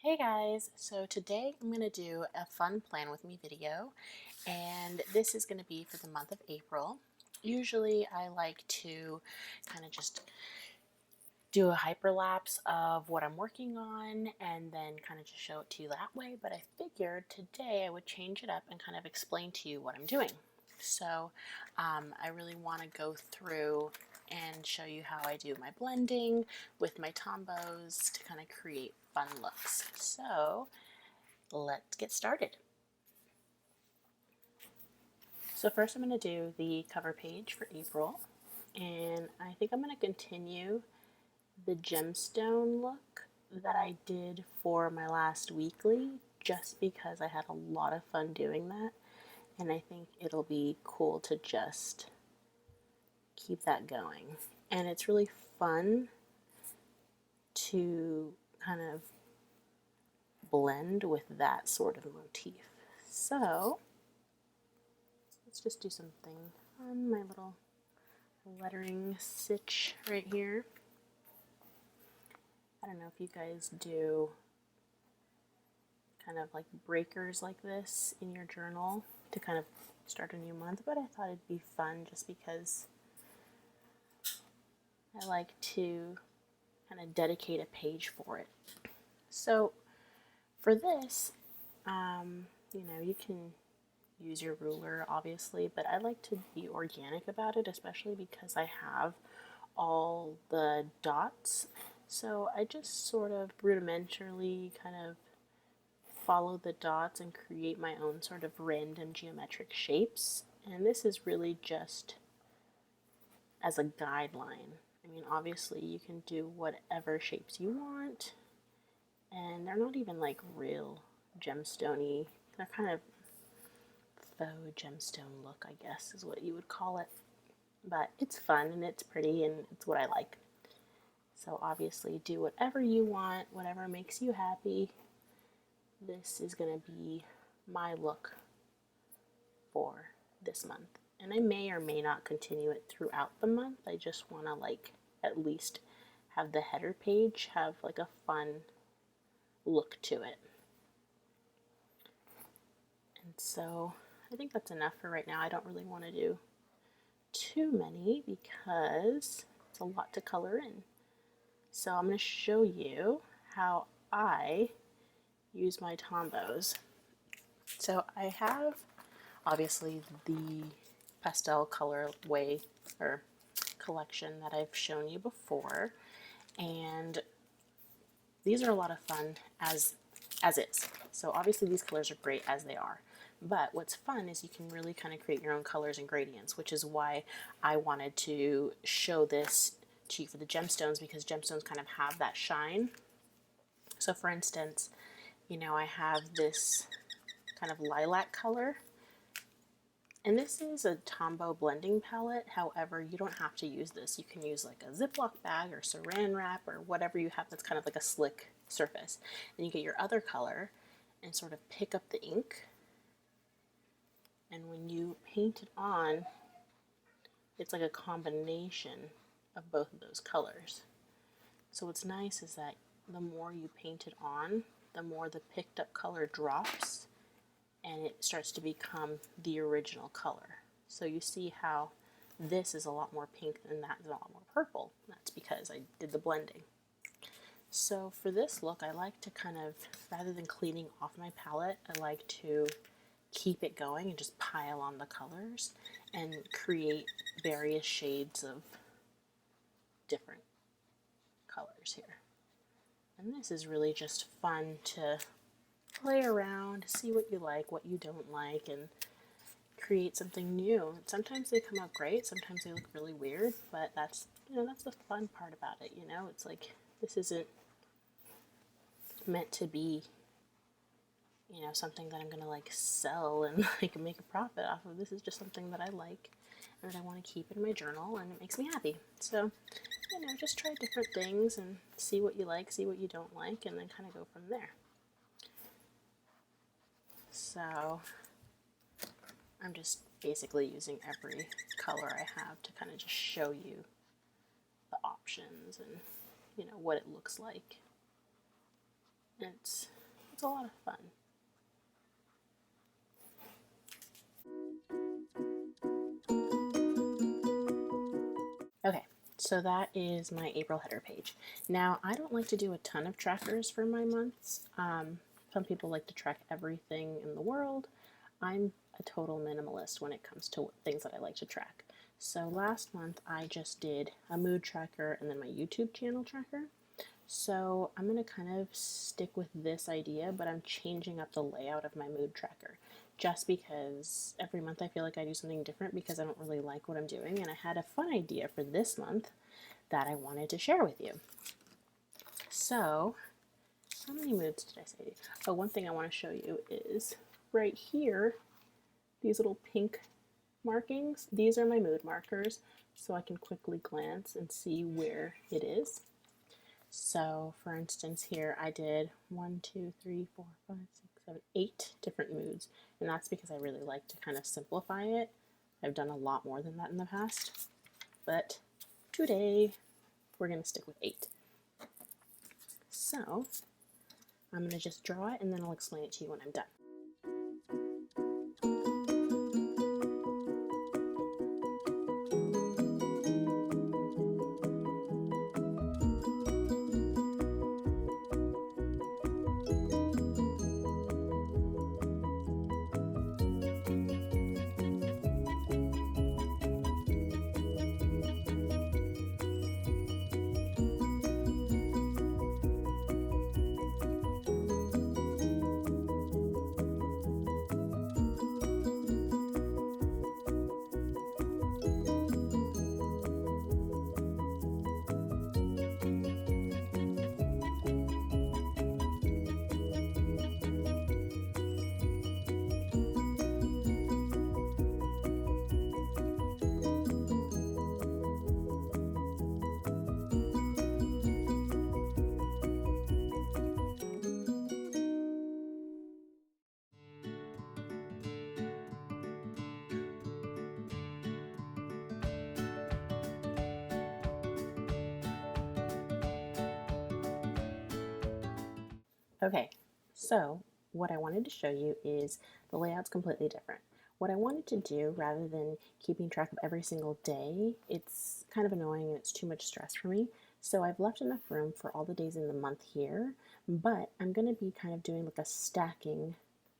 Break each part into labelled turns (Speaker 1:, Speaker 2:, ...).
Speaker 1: Hey guys, so today I'm going to do a fun plan with me video, and this is going to be for the month of April. Usually I like to kind of just do a hyperlapse of what I'm working on and then kind of just show it to you that way, but I figured today I would change it up and kind of explain to you what I'm doing. So I really want to go through and show you how I do my blending with my tombos to kind of create fun looks. So let's get started. So first I'm going to do the cover page for April, and I think I'm going to continue the gemstone look that I did for my last weekly just because I had a lot of fun doing that, and I think it'll be cool to just keep that going. And it's really fun to kind of blend with that sort of motif. So let's just do something on my little lettering stitch right here. I don't know if you guys do kind of like breakers like this in your journal to kind of start a new month, but I thought it'd be fun just because I like to kind of dedicate a page for it. So for this, you can use your ruler obviously, but I like to be organic about it, especially because I have all the dots. So I just sort of rudimentarily kind of follow the dots and create my own sort of random geometric shapes. And this is really just as a guideline. I mean, obviously you can do whatever shapes you want, and they're not even like real gemstone-y. They're kind of faux gemstone look, I guess is what you would call it. But it's fun and it's pretty and it's what I like. So obviously do whatever you want, whatever makes you happy. This is going to be my look for this month. And I may or may not continue it throughout the month. I just want to like at least have the header page have like a fun look to it. And so I think that's enough for right now. I don't really want to do too many because it's a lot to color in. So I'm going to show you how I use my tombos. So I have obviously the pastel colorway or collection that I've shown you before, and these are a lot of fun as is. So obviously these colors are great as they are, but what's fun is you can really kind of create your own colors and gradients, which is why I wanted to show this to you for the gemstones, because gemstones kind of have that shine. So for instance, I have this kind of lilac color, and this is a Tombow blending palette. However, you don't have to use this. You can use like a Ziploc bag or saran wrap or whatever you have that's kind of like a slick surface. And you get your other color and sort of pick up the ink. And when you paint it on, it's like a combination of both of those colors. So what's nice is that the more you paint it on, the more the picked up color drops and it starts to become the original color. So you see how this is a lot more pink and that is a lot more purple. That's because I did the blending. So for this look, I like to kind of, rather than cleaning off my palette, I like to keep it going and just pile on the colors and create various shades of different colors here. And this is really just fun to play around, see what you like, what you don't like, and create something new. Sometimes they come out great, sometimes they look really weird, but that's the fun part about it. It's like, this isn't meant to be something that I'm gonna like sell and like make a profit off of. This is just something that I like and that I want to keep in my journal, and it makes me happy. So just try different things and see what you like, see what you don't like, and then kind of go from there. So I'm just basically using every color I have to kind of just show you the options and what it looks like. It's a lot of fun. Okay, so that is my April header page. Now, I don't like to do a ton of trackers for my months. Some people like to track everything in the world. I'm a total minimalist when it comes to things that I like to track. So last month I just did a mood tracker and then my YouTube channel tracker. So I'm going to kind of stick with this idea, but I'm changing up the layout of my mood tracker just because every month I feel like I do something different because I don't really like what I'm doing. And I had a fun idea for this month that I wanted to share with you. So, how many moods did I say? Oh, one thing I want to show you is right here, these little pink markings. These are my mood markers, so I can quickly glance and see where it is. So, for instance, here I did 1, 2, 3, 4, 5, 6, 7, 8 different moods, and that's because I really like to kind of simplify it. I've done a lot more than that in the past, but today we're going to stick with 8. So, I'm going to just draw it and then I'll explain it to you when I'm done. Okay, so what I wanted to show you is the layout's completely different. What I wanted to do, rather than keeping track of every single day, it's kind of annoying and it's too much stress for me. So I've left enough room for all the days in the month here, but I'm going to be kind of doing like a stacking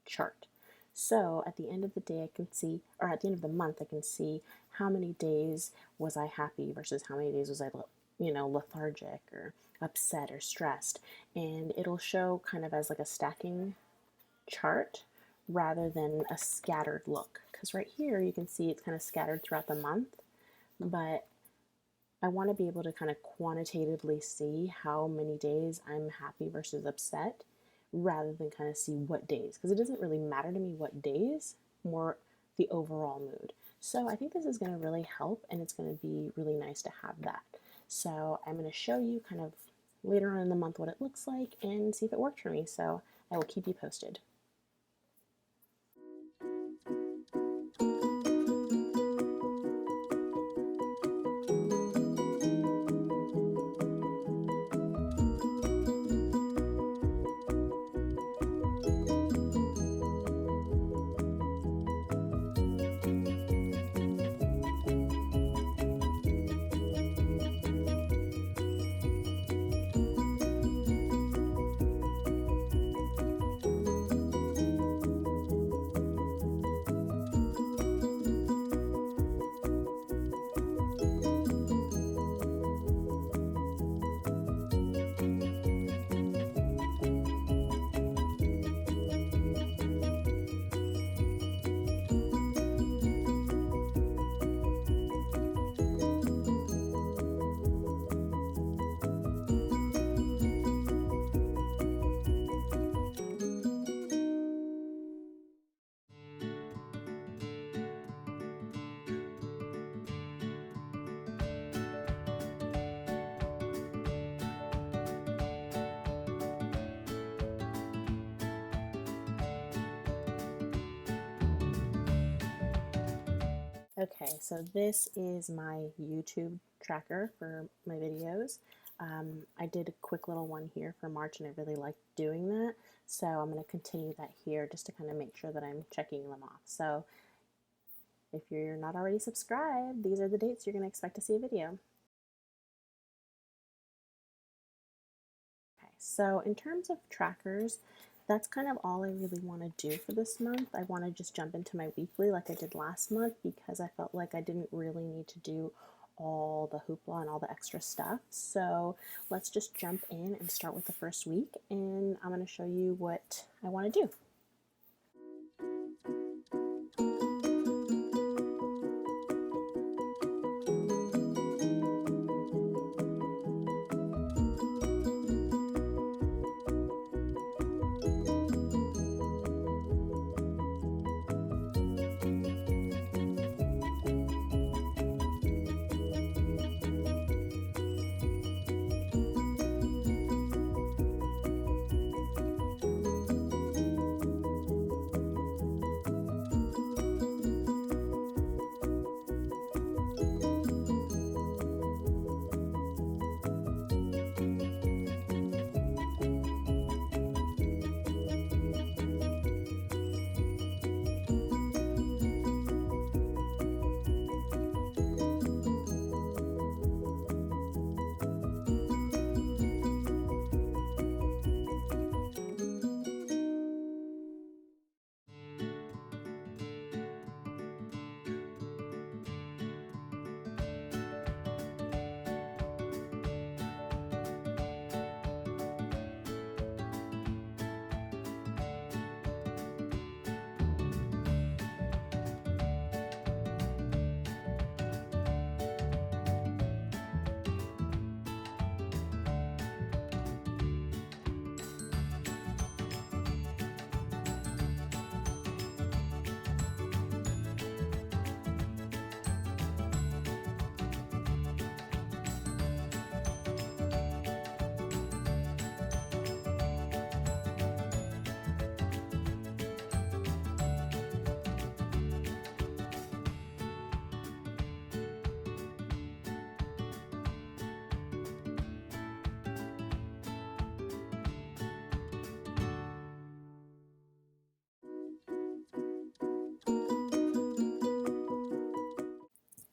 Speaker 1: chart. So at the end of the day, I can see, or at the end of the month, I can see how many days was I happy versus how many days was I, lethargic or upset or stressed. And it'll show kind of as like a stacking chart rather than a scattered look. Because right here you can see it's kind of scattered throughout the month, but I want to be able to kind of quantitatively see how many days I'm happy versus upset rather than kind of see what days, because it doesn't really matter to me what days, more the overall mood. So I think this is going to really help and it's going to be really nice to have that. So I'm going to show you kind of later on in the month what it looks like and see if it worked for me. So I will keep you posted. Okay, so this is my YouTube tracker for my videos. I did a quick little one here for March and I really liked doing that. So I'm going to continue that here just to kind of make sure that I'm checking them off. So if you're not already subscribed, these are the dates you're going to expect to see a video. Okay, so in terms of trackers, that's kind of all I really want to do for this month. I want to just jump into my weekly like I did last month because I felt like I didn't really need to do all the hoopla and all the extra stuff. So let's just jump in and start with the first week, and I'm going to show you what I want to do.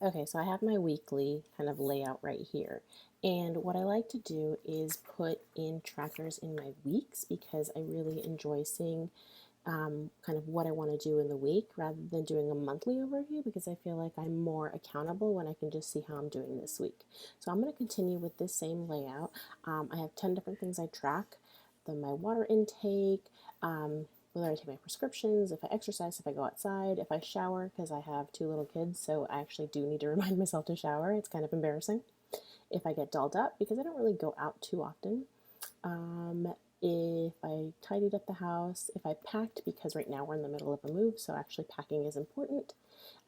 Speaker 1: Okay, so I have my weekly kind of layout right here. And what I like to do is put in trackers in my weeks because I really enjoy seeing kind of what I want to do in the week rather than doing a monthly overview because I feel like I'm more accountable when I can just see how I'm doing this week. So I'm going to continue with this same layout. I have 10 different things I track. Then my water intake, whether I take my prescriptions, if I exercise, if I go outside, if I shower, because I have 2 little kids, so I actually do need to remind myself to shower. It's kind of embarrassing. If I get dolled up, because I don't really go out too often. If I tidied up the house, if I packed, because right now we're in the middle of a move, so actually packing is important.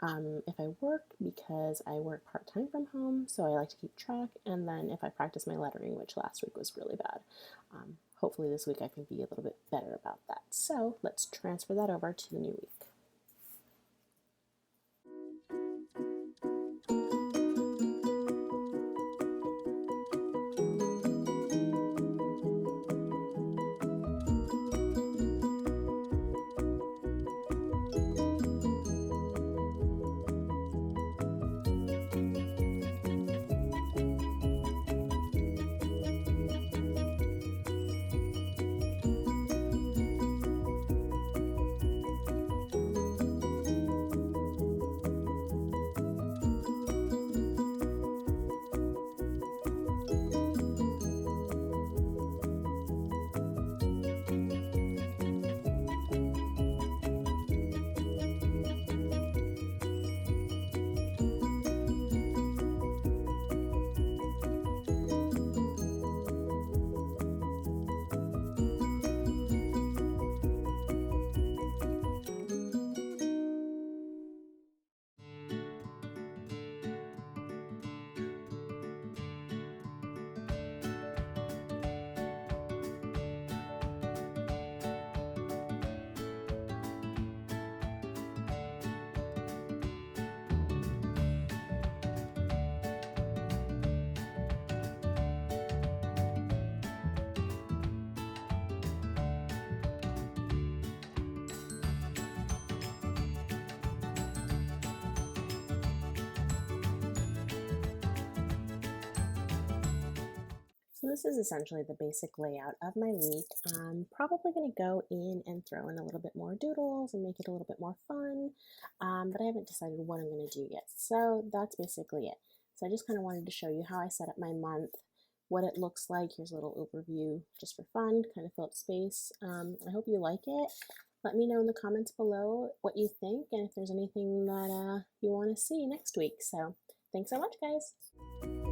Speaker 1: If I work, because I work part-time from home, so I like to keep track, and then if I practice my lettering, which last week was really bad. Hopefully this week I can be a little bit better about that. So let's transfer that over to the new week. So this is essentially the basic layout of my week. I'm probably going to go in and throw in a little bit more doodles and make it a little bit more fun, but I haven't decided what I'm going to do yet. So that's basically it. So I just kind of wanted to show you how I set up my month, what it looks like. Here's a little overview just for fun, kind of fill up space. I hope you like it. Let me know in the comments below what you think and if there's anything that you want to see next week. So thanks so much, guys.